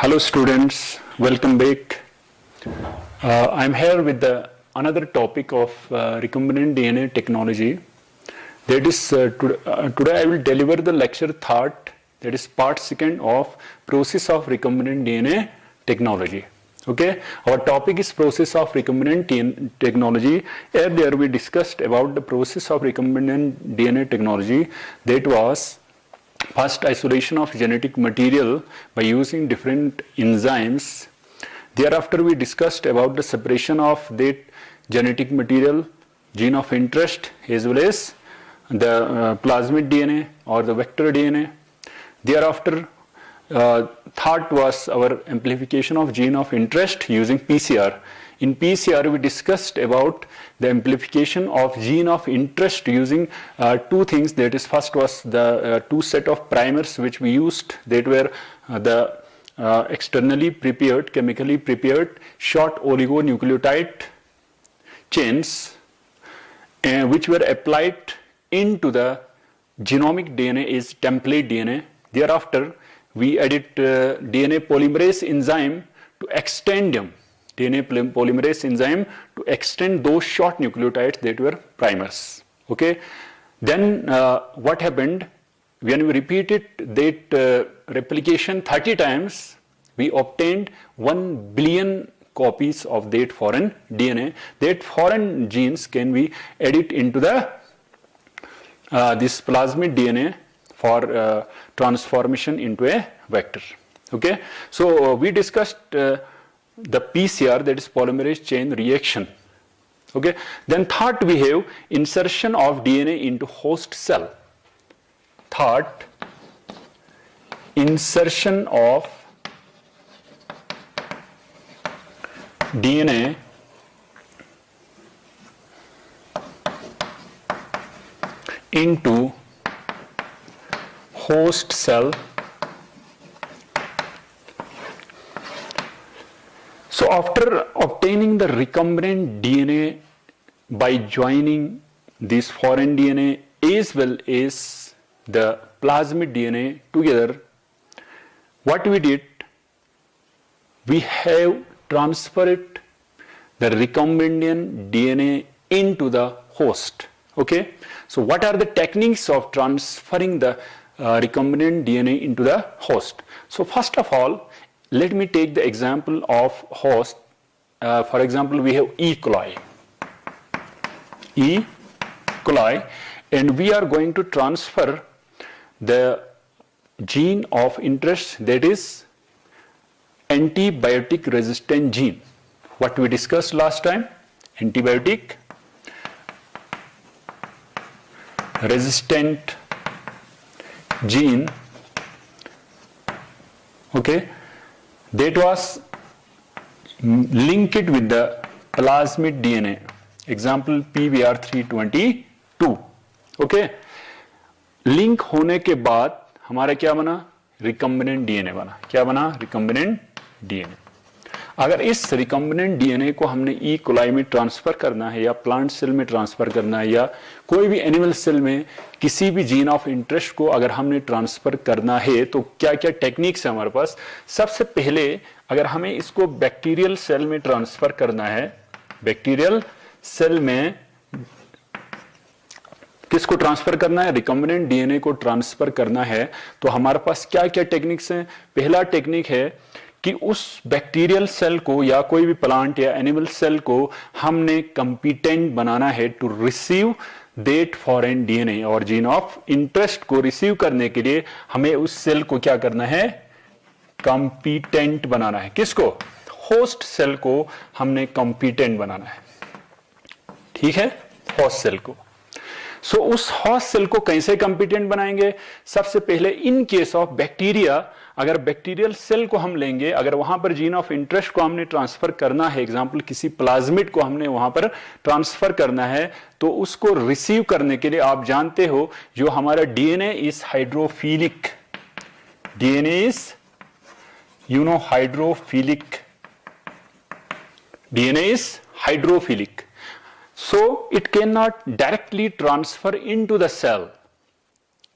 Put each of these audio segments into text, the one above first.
Hello students, welcome back. I'm here with another topic of recombinant DNA technology. That is, today I will deliver the lecture third, that is part second of process of recombinant DNA technology. Okay, our topic is process of recombinant DNA technology. Earlier we discussed about the process of recombinant DNA technology, that was first isolation of genetic material by using different enzymes. Thereafter we discussed about the separation of that genetic material, gene of interest, as well as the plasmid DNA or the vector DNA. Thereafter third was our amplification of gene of interest using PCR. In PCR, we discussed about the amplification of gene of interest using two things. That is, first was the two set of primers which we used, that were the externally prepared, chemically prepared short oligonucleotide chains, which were applied into the genomic DNA as template DNA. Thereafter, we added DNA polymerase enzyme to extend them. DNA polymerase enzyme to extend those short nucleotides that were primers. Okay. Then what happened when we repeated that replication 30 times, we obtained 1 billion copies of that foreign DNA. That foreign genes can be added into the this plasmid DNA for transformation into a vector. Okay. So we discussed the PCR, that is polymerase chain reaction. Okay. Then third we have insertion of DNA into host cell. Third, insertion of DNA into host cell. So after obtaining the recombinant DNA by joining this foreign DNA as well as the plasmid DNA together, what we did, we have transferred the recombinant DNA into the host. Okay. So what are the techniques of transferring the recombinant DNA into the host? So first of all, let me take the example of host. For example, we have E. coli. E. coli, and we are going to transfer the gene of interest, that is antibiotic resistant gene. What we discussed last time, antibiotic resistant gene. Okay. That was linked with the plasmid DNA. Example PBR322. Okay. Link होने के बाद हमारा क्या बना, recombinant DNA बना. क्या बना, recombinant DNA. अगर इस रिकम्बिनेंट डीएनए को हमने ई कोलाई में ट्रांसफर करना है या प्लांट सेल में ट्रांसफर करना है या कोई भी एनिमल सेल में किसी भी जीन ऑफ इंटरेस्ट को अगर हमने ट्रांसफर करना है तो क्या क्या टेक्निक्स है हमारे पास. सबसे पहले अगर हमें इसको बैक्टीरियल सेल में ट्रांसफर करना है, बैक्टीरियल सेल में किसको ट्रांसफर करना है, रिकम्बिनेंट डीएनए को ट्रांसफर करना है, तो हमारे पास क्या क्या टेक्निक्स हैं. पहला टेक्निक है कि उस बैक्टीरियल सेल को या कोई भी प्लांट या एनिमल सेल को हमने कंपिटेंट बनाना है to receive that foreign DNA और जीन ऑफ इंटरेस्ट को रिसीव करने के लिए हमें उस सेल को क्या करना है, कंपिटेंट बनाना है. किसको, होस्ट सेल को हमने कंपिटेंट बनाना है. ठीक है, होस्ट सेल को. सो उस होस्ट सेल को कैसे कंपिटेंट बनाएंगे. सबसे पहले इन केस ऑफ बैक्टीरिया, अगर बैक्टीरियल सेल को हम लेंगे, अगर वहां पर जीन ऑफ इंटरेस्ट को हमने ट्रांसफर करना है, एग्जांपल किसी प्लाज्मिड को हमने वहां पर ट्रांसफर करना है, तो उसको रिसीव करने के लिए आप जानते हो जो हमारा DNA is hydrophilic. DNA is hydrophilic. DNA is hydrophilic. So it cannot directly transfer into the cell.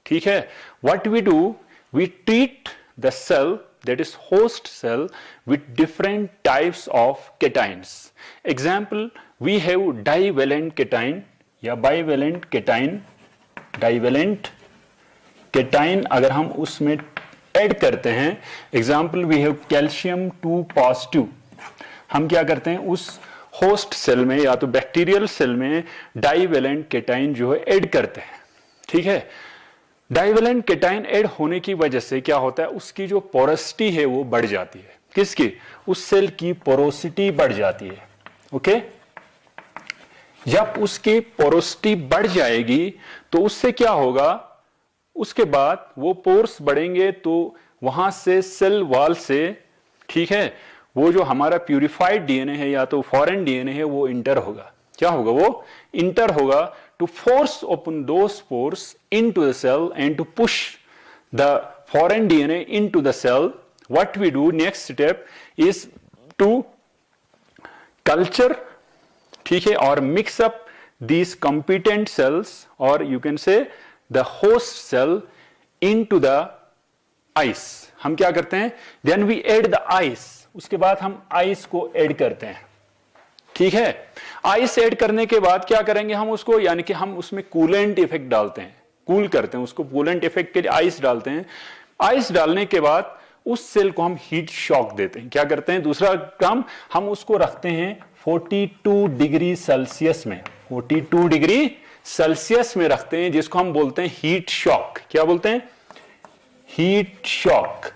ठीक है. What we do, we treat the cell that is host cell with different types of cations. Example, we have divalent cation या bivalent cation. Divalent cation अगर हम उसमें add करते हैं, example we have calcium 2 positive, हम क्या करते हैं उस होस्ट सेल में या तो बैक्टीरियल सेल में डाइवेलेंट केटाइन जो है ऐड करते हैं, ठीक है। डाइवेलेंट केटाइन ऐड होने की वजह से क्या होता है, उसकी जो पोरोसिटी है वो बढ़ जाती है। किसकी? उस सेल की पोरोसिटी बढ़ जाती है। ओके, जब उसकी पोरोसिटी बढ़ जाएगी तो उससे क्या होगा, उसके बाद वो पोर्स बढ़ेंगे तो वहां से सेल वॉल से, ठीक है, वो जो हमारा प्यूरिफाइड डीएनए है या तो फॉरेन डीएनए है वो इंटर होगा। क्या होगा? वो इंटर होगा to force open those pores into the cell and to push the foreign DNA into the cell. What we do next step is to culture, ठीक है, और mix up these competent cells और you can say the host cell into the ice. हम क्या करते हैं, then we add the ice, उसके बाद हम आइस को ऐड करते हैं, ठीक है। आइस ऐड करने के बाद क्या करेंगे हम उसको, यानी कि हम उसमें कूलेंट इफेक्ट डालते हैं, कूल करते हैं उसको, कूलेंट इफेक्ट के लिए आइस डालते हैं। आइस डालने के बाद उस सेल को हम हीट शॉक देते हैं। क्या करते हैं, दूसरा काम, हम उसको रखते हैं 42 डिग्री सेल्सियस में, 42 डिग्री सेल्सियस में रखते हैं, जिसको हम बोलते हैं हीट शॉक। क्या बोलते हैं? हीट शॉक,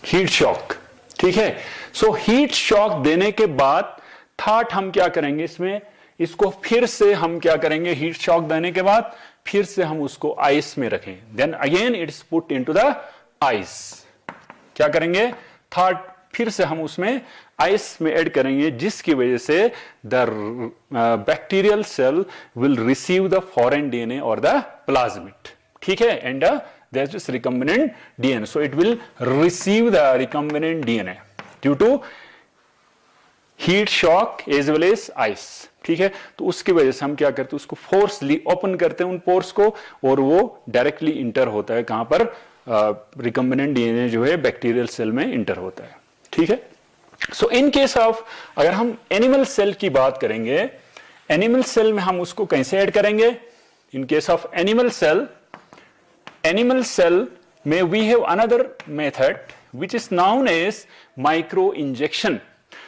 हीट शॉक, ठीक है। सो हीट शॉक देने के बाद थर्ड हम क्या करेंगे इसमें, इसको फिर से हम क्या करेंगे, हीट शॉक देने के बाद फिर से हम उसको आइस में रखें, then again it's put into the ice. क्या करेंगे, थर्ड फिर से हम उसमें आइस में ऐड करेंगे, जिसकी वजह से the bacterial cell will receive the foreign DNA और द प्लाज्मिड, ठीक है, and that is recombinant DNA. So it will receive the recombinant DNA due to heat shock as well as ice, ठीक है। तो उसकी वजह से हम क्या करते हैं, उसको फोर्सली ओपन करते हैं उन पोर्स को, और वो डायरेक्टली इंटर होता है कहां पर, रिकम्बिनेंट डीएनए जो है बैक्टीरियल सेल में इंटर होता है, ठीक है। सो इन केस ऑफ, अगर हम एनिमल सेल की बात करेंगे, एनिमल सेल में हम उसको कैसे ऐड करेंगे, in case of animal cell, animal cell may we have another method which is known as micro injection.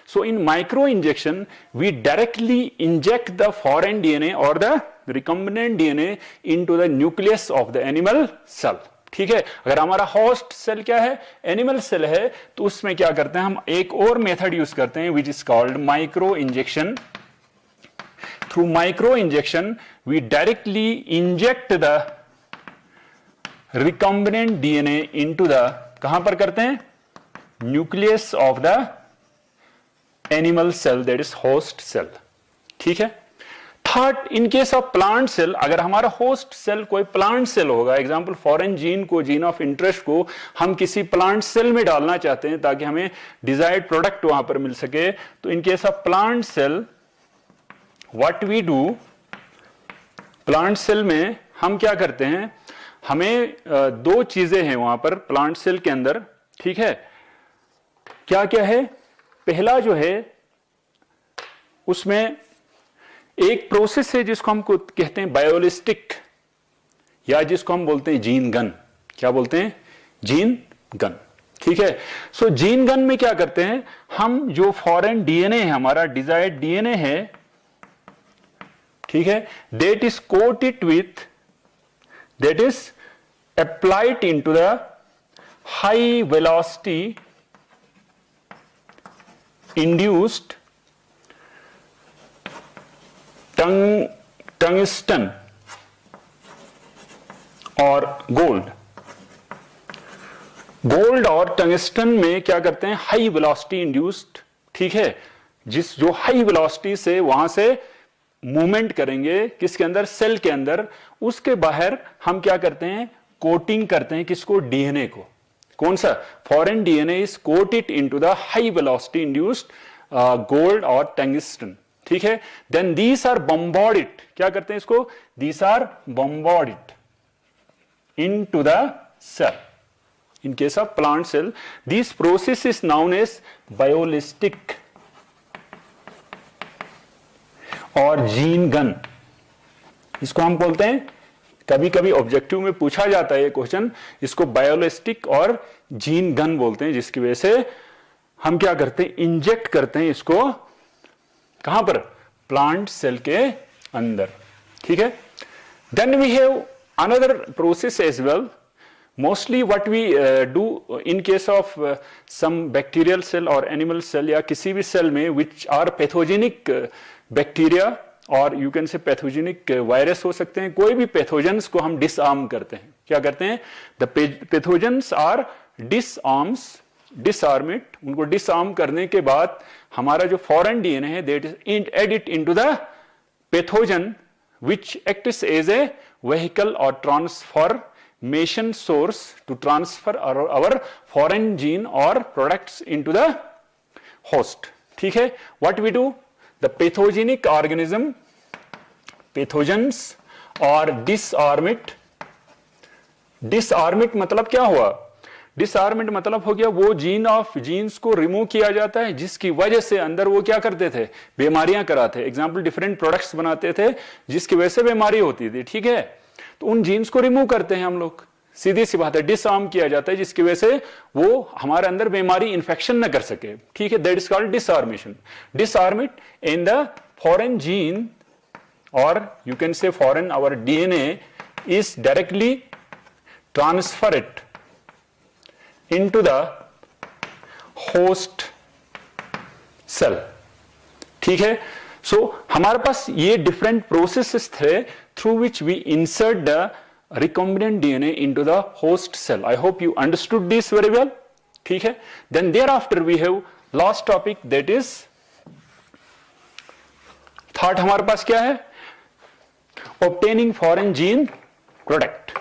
So in micro injection we directly inject the foreign DNA or the recombinant DNA into the nucleus of the animal cell, ठीक है। अगर हमारा host cell क्या है, animal cell है, तो उसमें क्या करते हैं, हम एक और मेथड यूज करते हैं which is called micro injection. Through micro injection we directly inject the recombinant DNA into the, कहां पर करते हैं, nucleus of the animal cell, that is host cell, ठीक है। Third, in case of plant cell, अगर हमारा host cell कोई plant cell होगा, एग्जांपल फॉरेन जीन को, जीन ऑफ इंटरेस्ट को हम किसी प्लांट सेल में डालना चाहते हैं ताकि हमें डिजायर्ड प्रोडक्ट वहां पर मिल सके, तो in case of plant cell what we do, plant cell में हम क्या करते हैं, हमें दो चीजें हैं वहां पर प्लांट सेल के अंदर, ठीक है। क्या क्या है, पहला जो है उसमें एक प्रोसेस है जिसको हम कहते हैं बायोलिस्टिक, या जिसको हम बोलते हैं जीन गन। क्या बोलते हैं, जीन गन, ठीक है। सो जीन गन में क्या करते हैं, हम जो फॉरेन डीएनए है, हमारा डिजायर्ड डीएनए है, ठीक है, that is coated with, that is applied into the high velocity induced tungsten और गोल्ड। गोल्ड और टंगस्टन में क्या करते हैं, हाई वेलोसिटी इंड्यूस्ड, ठीक है, जिस जो हाई वेलोसिटी से वहां से मूवमेंट करेंगे, किसके अंदर, सेल के अंदर, उसके बाहर हम क्या करते हैं, कोटिंग करते हैं, किसको, डीएनए को। कौन सा, foreign DNA is coated into the high velocity induced gold और टंगस्टन, ठीक है। देन दीस आर बम्बॉर्डेड, क्या करते हैं इसको, these are bombarded into the cell, In case of plant cell, this process is known as biolistic और gene gun. इसको हम बोलते हैं, कभी कभी ऑब्जेक्टिव में पूछा जाता है ये क्वेश्चन, इसको बायोलिस्टिक और जीन गन बोलते हैं, जिसकी वजह से हम क्या करते हैं, इंजेक्ट करते हैं इसको कहां पर, प्लांट सेल के अंदर. ठीक है. Then we have another process as well. Mostly what we do in case of some bacterial cell और एनिमल सेल या किसी भी सेल में विच आर पैथोजेनिक बैक्टीरिया और you can say pathogenic virus हो सकते हैं, कोई भी पैथोजेंस को हम डिसआर्म करते हैं. क्या करते हैं, द पैथोजेंस आर डिसआर्मिट. उनको डिसआर्म करने के बाद हमारा जो फॉरेन डीएनए है that is edit into the pathogen which acts as a vehicle और transformation source to transfer our foreign gene और प्रोडक्ट्स इनटू द होस्ट. ठीक है. What we do, the pathogenic organism, pathogens or disarm it. disarm it मतलब क्या हुआ, डिसआर्मिट मतलब हो गया वो जीन्स को रिमूव किया जाता है जिसकी वजह से अंदर वो क्या करते थे, बीमारियां कराते. एग्जाम्पल, डिफरेंट प्रोडक्ट्स बनाते थे जिसकी वजह से बीमारी होती थी. ठीक है. तो उन जीन्स को रिमूव करते हैं हम लोग, सीधी सी बात है, डिसआर्म किया जाता है जिसकी वजह से वो हमारे अंदर बीमारी इंफेक्शन न कर सके. ठीक है. That is called disarmation. Disarmed in the foreign gene और you can say foreign our DNA is directly transfer it into the host cell. ठीक है. सो हमारे पास ये डिफरेंट प्रोसेसेस थे through which we insert the recombinant DNA into the host cell. I hope you understood this very well. ठीक है. Then thereafter we have last topic, that is third हमारे पास क्या है, obtaining foreign gene product.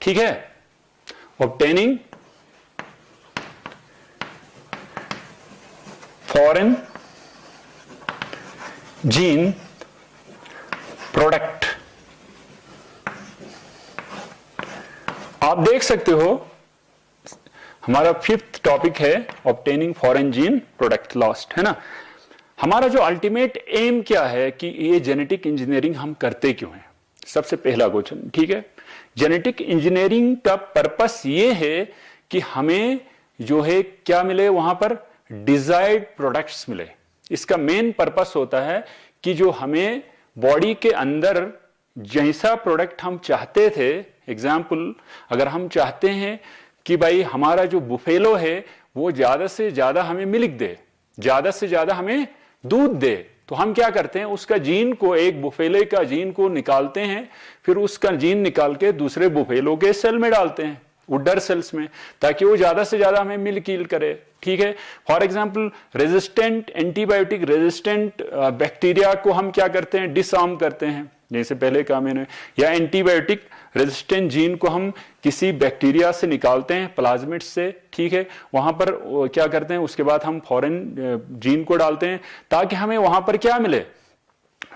ठीक है. obtaining foreign gene product. आप देख सकते हो हमारा फिफ्थ टॉपिक है obtaining foreign gene product. Last है ना. हमारा जो अल्टीमेट एम क्या है कि ये जेनेटिक इंजीनियरिंग हम करते क्यों हैं, सबसे पहला क्वेश्चन. ठीक है. जेनेटिक इंजीनियरिंग का पर्पस ये है कि हमें जो है क्या मिले, वहां पर डिजायर्ड प्रोडक्ट्स मिले. इसका मेन पर्पस होता है कि जो हमें बॉडी के अंदर जैसा प्रोडक्ट हम चाहते थे, एग्जाम्पल अगर हम चाहते हैं कि भाई हमारा जो बुफेलो है वो ज्यादा से ज्यादा हमें मिल्क दे, ज्यादा से ज्यादा हमें दूध दे, तो हम क्या करते हैं, उसका जीन को, एक बुफेले का जीन को निकालते हैं, फिर उसका जीन निकाल के दूसरे बुफेलो के सेल में डालते हैं, उडर सेल्स में, ताकि वो ज्यादा से ज्यादा हमें मिल्क ईल्ड करे. ठीक है. For example resistant, antibiotic resistant bacteria को हम क्या करते हैं, डिसआर्म करते हैं, जैसे पहले कहा मैंने, या एंटीबायोटिक रेजिस्टेंट जीन को हम किसी बैक्टीरिया से निकालते हैं, प्लाज्मिड से. ठीक है. वहां पर क्या करते हैं, उसके बाद हम फॉरेन जीन को डालते हैं ताकि हमें वहां पर क्या मिले,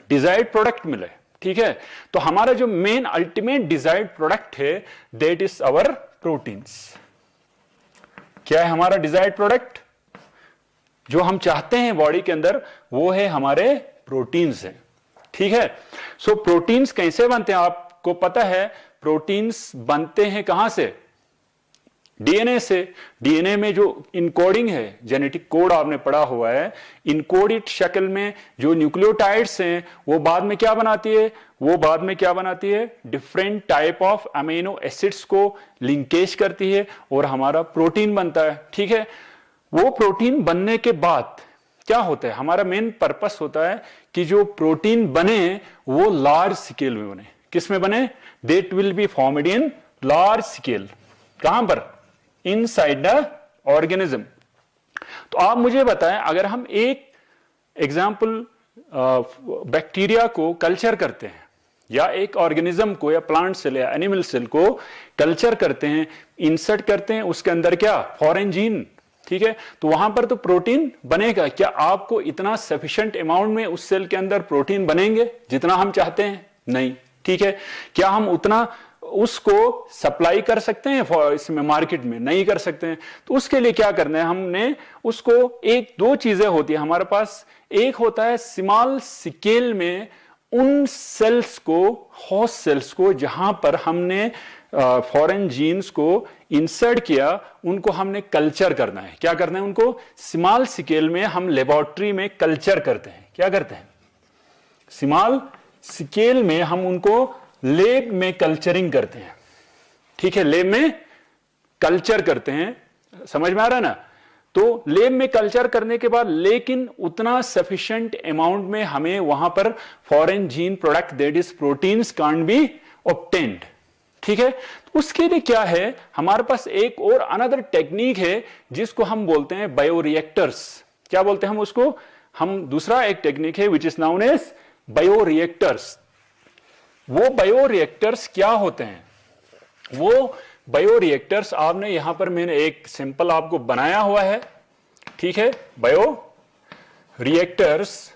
डिजायर्ड प्रोडक्ट मिले. ठीक है. तो हमारा जो मेन अल्टीमेट डिजायर्ड प्रोडक्ट है दैट इज आवर प्रोटीन्स. क्या है हमारा डिजायर्ड प्रोडक्ट, जो हम चाहते हैं बॉडी के अंदर, वो है हमारे प्रोटीन्स है. ठीक है. सो प्रोटीन्स कैसे बनते हैं, आपको पता है. प्रोटीन्स बनते हैं कहां से, डीएनए से. डीएनए में जो इनकोडिंग है, जेनेटिक कोड आपने पढ़ा हुआ है, इनकोडेड शक्ल में जो न्यूक्लियोटाइड्स हैं वो बाद में क्या बनाती है, वो बाद में क्या बनाती है, different type of amino acids को लिंकेज करती है और हमारा प्रोटीन बनता है. ठीक है. वो प्रोटीन बनने के बाद क्या होता है, हमारा मेन पर्पस होता है कि जो प्रोटीन बने वो लार्ज स्केल में बने. किस में बने, that will be formed in large scale. कहां पर, इनसाइड द ऑर्गेनिज्म. तो आप मुझे बताएं, अगर हम एक एग्जाम्पल बैक्टीरिया को कल्चर करते हैं, या एक ऑर्गेनिज्म को, या प्लांट सेल या एनिमल सेल को कल्चर करते हैं, इंसर्ट करते हैं उसके अंदर क्या, फॉरेन जीन. ठीक है. तो वहां पर तो प्रोटीन बनेगा. क्या आपको इतना सफिशिएंट अमाउंट में उस सेल के अंदर प्रोटीन बनेंगे जितना हम चाहते हैं, नहीं. ठीक है. क्या हम उतना उसको सप्लाई कर सकते हैं इसमें मार्केट में, नहीं कर सकते हैं। तो उसके लिए क्या करना है, हमने उसको एक दो चीजें होती है हमारे पास। एक होता है स्मॉल स्केल में उन सेल्स को, होस्ट सेल्स को, जहां पर हमने फॉरेन जीन्स को इंसर्ट किया, उनको हमने कल्चर करना है। क्या करना है, उनको स्मॉल स्केल में हम लेबोरेटरी में कल्चर करते हैं। क्या करते हैं, स्मॉल स्केल में हम उनको लैब में कल्चरिंग करते हैं। ठीक है, लैब में कल्चर करते हैं, समझ में आ रहा है ना। तो लैब में कल्चर करने के बाद लेकिन उतना सफिशिएंट अमाउंट में हमें वहां पर foreign gene product that is proteins can't be obtained. ठीक है, तो उसके लिए क्या है, हमारे पास एक और अनदर टेक्निक है जिसको हम बोलते हैं बायोरिएक्टर्स। क्या बोलते हैं हम उसको, हम दूसरा एक टेक्निक है which is known as bioreactors. वो बायोरिएक्टर्स क्या होते हैं, वो बायोरिएक्टर्स आपने यहां पर मैंने एक सिंपल आपको बनाया हुआ है। ठीक है, बायोरिएक्टर्स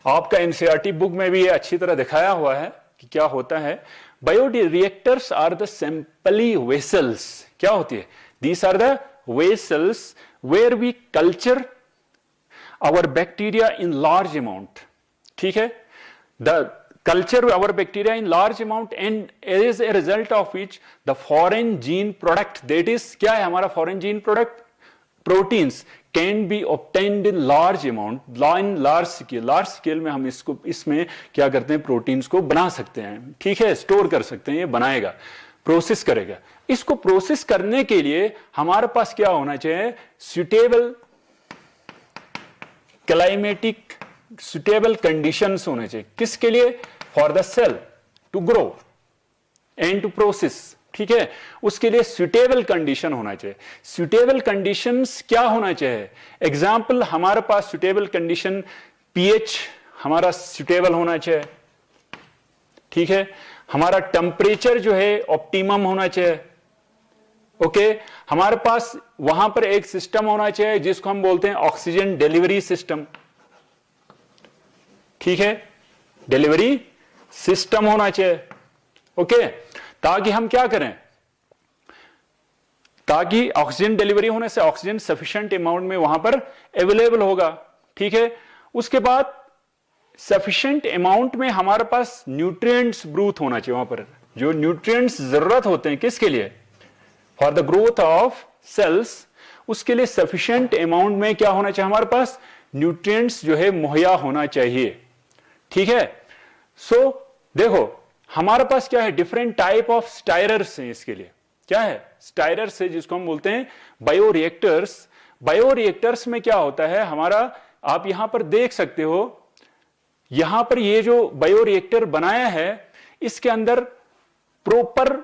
आपका एनसीईआरटी बुक में भी अच्छी तरह दिखाया हुआ है कि क्या होता है। Bioreactors are the simply vessels. क्या होती है, these are the vessels where we culture our bacteria in large amount. ठीक है, the culture our bacteria in large amount and as a result of which the foreign gene product, that is क्या है हमारा foreign gene product, proteins can be obtained in large amount, in large scale। large scale में हम इसको, इसमें क्या करते हैं, प्रोटीन्स को बना सकते हैं। ठीक है, स्टोर कर सकते हैं, ये बनाएगा, प्रोसेस करेगा। इसको प्रोसेस करने के लिए हमारे पास क्या होना चाहिए, सुटेबल क्लाइमेटिक, सुटेबल कंडीशंस होने चाहिए। किसके लिए, for the cell to grow and to process. ठीक है, उसके लिए सुटेबल कंडीशन होना चाहिए। सुटेबल कंडीशंस क्या होना चाहिए, एग्जाम्पल हमारे पास सुटेबल कंडीशन, पीएच हमारा सुटेबल होना चाहिए। ठीक है, हमारा टेम्परेचर जो है ऑप्टिमम होना चाहिए। ओके, हमारे पास वहां पर एक सिस्टम होना चाहिए जिसको हम बोलते हैं ऑक्सीजन डिलीवरी सिस्टम। ठीक है, डिलीवरी सिस्टम होना चाहिए। ओके, ताकि हम क्या करें, ताकि ऑक्सीजन डिलीवरी होने से ऑक्सीजन सफिशिएंट अमाउंट में वहां पर अवेलेबल होगा। ठीक है, उसके बाद सफिशिएंट अमाउंट में हमारे पास न्यूट्रिएंट्स ब्रूथ होना चाहिए। वहां पर जो न्यूट्रिएंट्स जरूरत होते हैं किसके लिए, for the growth of cells, उसके लिए सफिशिएंट अमाउंट में क्या होना चाहिए, हमारे पास न्यूट्रिएंट्स जो है मुहैया होना चाहिए। ठीक है, सो देखो हमारे पास क्या है, डिफरेंट टाइप ऑफ स्टायरर्स हैं। इसके लिए क्या है, स्टायरर्स है जिसको हम बोलते हैं बायोरिएक्टर्स। बायोरिएक्टर्स में क्या होता है हमारा, आप यहां पर देख सकते हो, यहां पर ये जो बायोरिएक्टर बनाया है इसके अंदर प्रॉपर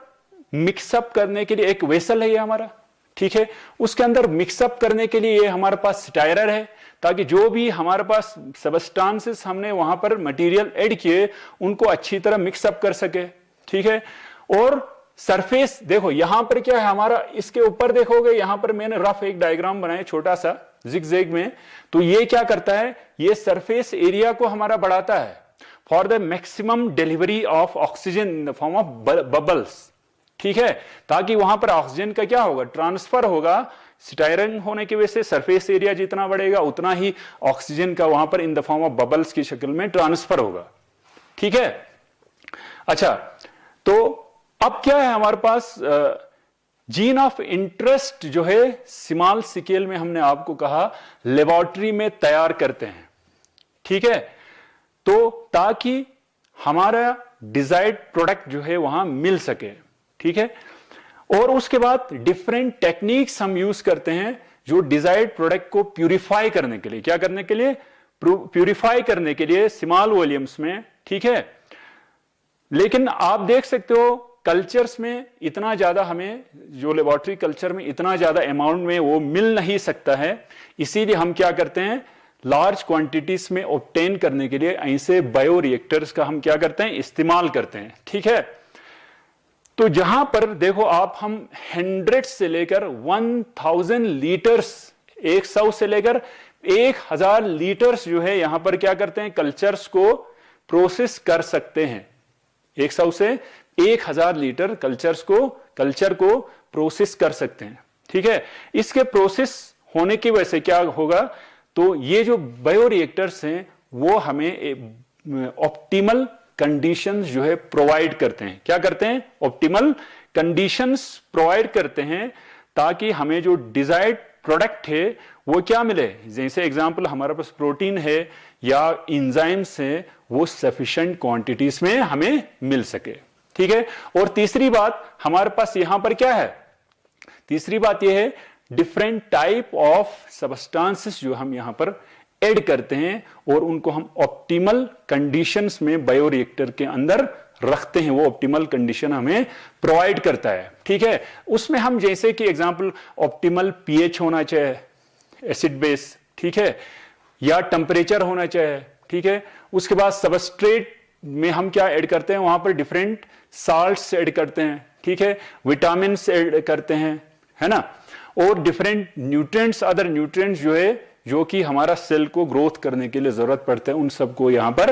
मिक्सअप करने के लिए एक वेसल है ये हमारा। ठीक है, उसके अंदर मिक्सअप करने के लिए ये हमारे पास स्टायरर है, ताकि जो भी हमारे पास सबस्टांसेस हमने वहां पर मटेरियल ऐड किए उनको अच्छी तरह मिक्सअप कर सके। ठीक है, और सरफेस देखो यहां पर क्या है हमारा, इसके ऊपर देखोगे यहां पर मैंने रफ एक डायग्राम बनाया छोटा सा जिगजैग में। तो ये क्या करता है, ये सरफेस एरिया को हमारा बढ़ाता है for the maximum delivery of oxygen in the form of bubbles. ठीक है, ताकि वहां पर ऑक्सीजन का क्या होगा, ट्रांसफर होगा। स्टायरन होने की वजह से सरफेस एरिया जितना बढ़ेगा उतना ही ऑक्सीजन का वहां पर in the form of bubbles की शक्ल में ट्रांसफर होगा। ठीक है, अच्छा, तो अब क्या है हमारे पास, जीन ऑफ इंटरेस्ट जो है स्मॉल स्केल में हमने आपको कहा लेबोरेटरी में तैयार करते हैं। ठीक है, तो ताकि हमारा डिजायर्ड प्रोडक्ट जो है वहां मिल सके। ठीक है, और उसके बाद डिफरेंट टेक्निक्स हम यूज करते हैं जो डिजायर्ड प्रोडक्ट को प्यूरिफाई करने के लिए, क्या करने के लिए, प्यूरिफाई करने के लिए स्मॉल वॉल्यूम्स में। ठीक है, लेकिन आप देख सकते हो कल्चर्स में इतना ज्यादा हमें, जो लेबोरेटरी कल्चर में इतना ज्यादा अमाउंट में वो मिल नहीं सकता है, इसीलिए हम क्या करते हैं, लार्ज क्वांटिटीज में ऑब्टेन करने के लिए ऐसे बायोरिएक्टर्स का हम क्या करते हैं, इस्तेमाल करते हैं। ठीक है, तो जहां पर देखो आप, हम 100 से लेकर 1000 लीटर्स, 100 से लेकर 1000 लीटर्स जो है यहां पर क्या करते हैं, कल्चर्स को प्रोसेस कर सकते हैं। 100 से 1000 लीटर कल्चर को प्रोसेस कर सकते हैं। ठीक है, इसके प्रोसेस होने की वजह से क्या होगा, तो ये जो बायोरिएक्टर्स हैं वो हमें ऑप्टिमल कंडीशंस जो है प्रोवाइड करते हैं। क्या करते हैं, ऑप्टिमल कंडीशंस प्रोवाइड करते हैं ताकि हमें जो डिजायर्ड प्रोडक्ट है वो क्या मिले। जैसे एग्जांपल हमारे पास प्रोटीन है या एंजाइम्स है, वो सफिशिएंट क्वांटिटीज में हमें मिल सके। ठीक है, और तीसरी बात हमारे पास यहां पर क्या है, तीसरी बात यह है डिफरेंट टाइप ऑफ सब्सटेंसेस जो हम यहां पर ऐड करते हैं और उनको हम ऑप्टिमल कंडीशंस में बायोरिएक्टर के अंदर रखते हैं, वो ऑप्टिमल कंडीशन हमें प्रोवाइड करता है। ठीक है, उसमें हम जैसे कि एग्जांपल ऑप्टिमल पीएच होना चाहिए एसिड बेस, ठीक है, या टेम्परेचर होना चाहिए। ठीक है, उसके बाद सबस्ट्रेट में हम क्या ऐड करते हैं, वहां पर डिफरेंट साल्ट्स ऐड करते हैं। ठीक है, विटामिन ऐड करते हैं, है ना, और डिफरेंट न्यूट्रिएंट्स, अदर न्यूट्रिएंट्स जो है जो कि हमारा सेल को ग्रोथ करने के लिए जरूरत पड़ते हैं, उन सबको यहां पर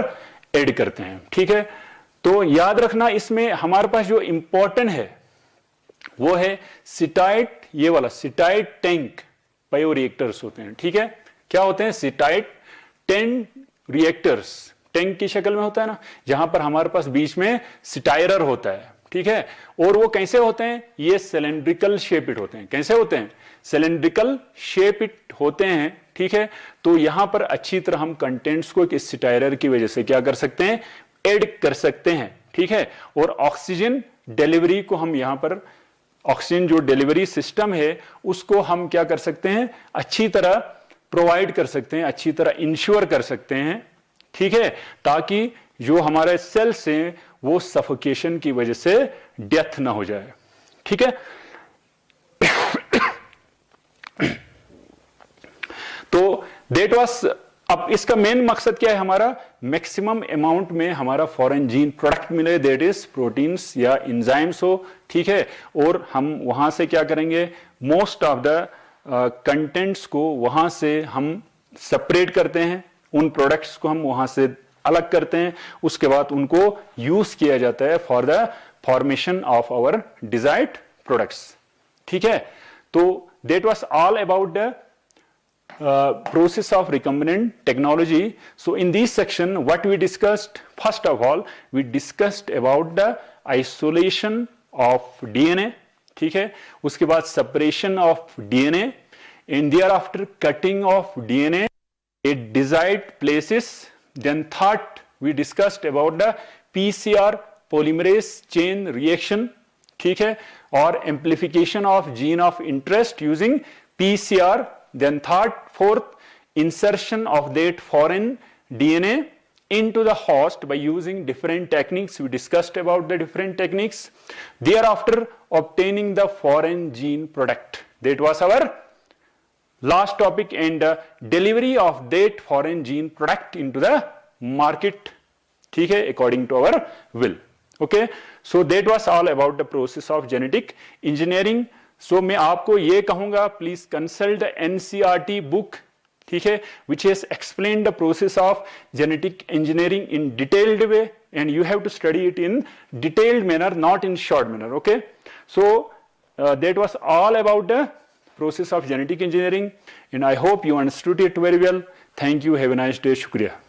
ऐड करते हैं। ठीक है, तो याद रखना इसमें हमारे पास जो इंपॉर्टेंट है वो है सिटाइट, ये वाला सिटाइट टैंक बायोरिएक्टर्स होते हैं। ठीक है, क्या होते हैं, सिटाइट टैंक रिएक्टर्स, टैंक की शक्ल में होता है ना, जहां पर हमारे पास बीच में सिटायरर होता है। ठीक है, और वो कैसे होते हैं, ये सिलेंड्रिकल शेपिड होते हैं। कैसे होते हैं, सिलेंड्रिकल शेपिड होते हैं। ठीक है, तो यहां पर अच्छी तरह हम कंटेंट्स को इस सिटायरर की वजह से क्या कर सकते हैं, ऐड कर सकते हैं। ठीक है, और ऑक्सीजन डिलीवरी को हम यहां पर, ऑक्सीजन जो डिलीवरी सिस्टम है उसको हम क्या कर सकते हैं, अच्छी तरह प्रोवाइड कर सकते हैं, अच्छी तरह इंश्योर कर सकते हैं। ठीक है, ताकि जो हमारे सेल्स हैं वो सफोकेशन की वजह से डेथ ना हो जाए। ठीक है, तो दैट वाज, अब इसका मेन मकसद क्या है हमारा, मैक्सिमम अमाउंट में हमारा फॉरेन जीन प्रोडक्ट मिले, दैट इज प्रोटीन्स या एंजाइम्स हो। ठीक है, और हम वहां से क्या करेंगे, मोस्ट ऑफ द कंटेंट्स को वहां से हम सेपरेट करते हैं, उन प्रोडक्ट्स को हम वहां से अलग करते हैं, उसके बाद उनको यूज किया जाता है for the formation of our desired products. ठीक है, तो that was all about the process of recombinant technology. So in this section what we discussed, first of all we discussed about the isolation of DNA. ठीक है, उसके बाद separation of DNA and thereafter cutting of DNA at desired places. Then third we discussed about the PCR polymerase chain reaction. ठीक है, और amplification of gene of interest using PCR. Then fourth, insertion of that foreign DNA into the host by using different techniques. We discussed about the different techniques. Thereafter, obtaining the foreign gene product. That was our last topic, and delivery of that foreign gene product into the market. ठीक है, according to our will. Okay, so that was all about the process of genetic engineering. सो मैं आपको ये कहूंगा, please consult the NCERT book, ठीक है, which has explain the process of genetic engineering in detailed way, and you have to study it in detailed manner, not in short manner. Okay, so that was all about the process of genetic engineering, and I hope you understood it very well. Thank you, have a nice day, शुक्रिया.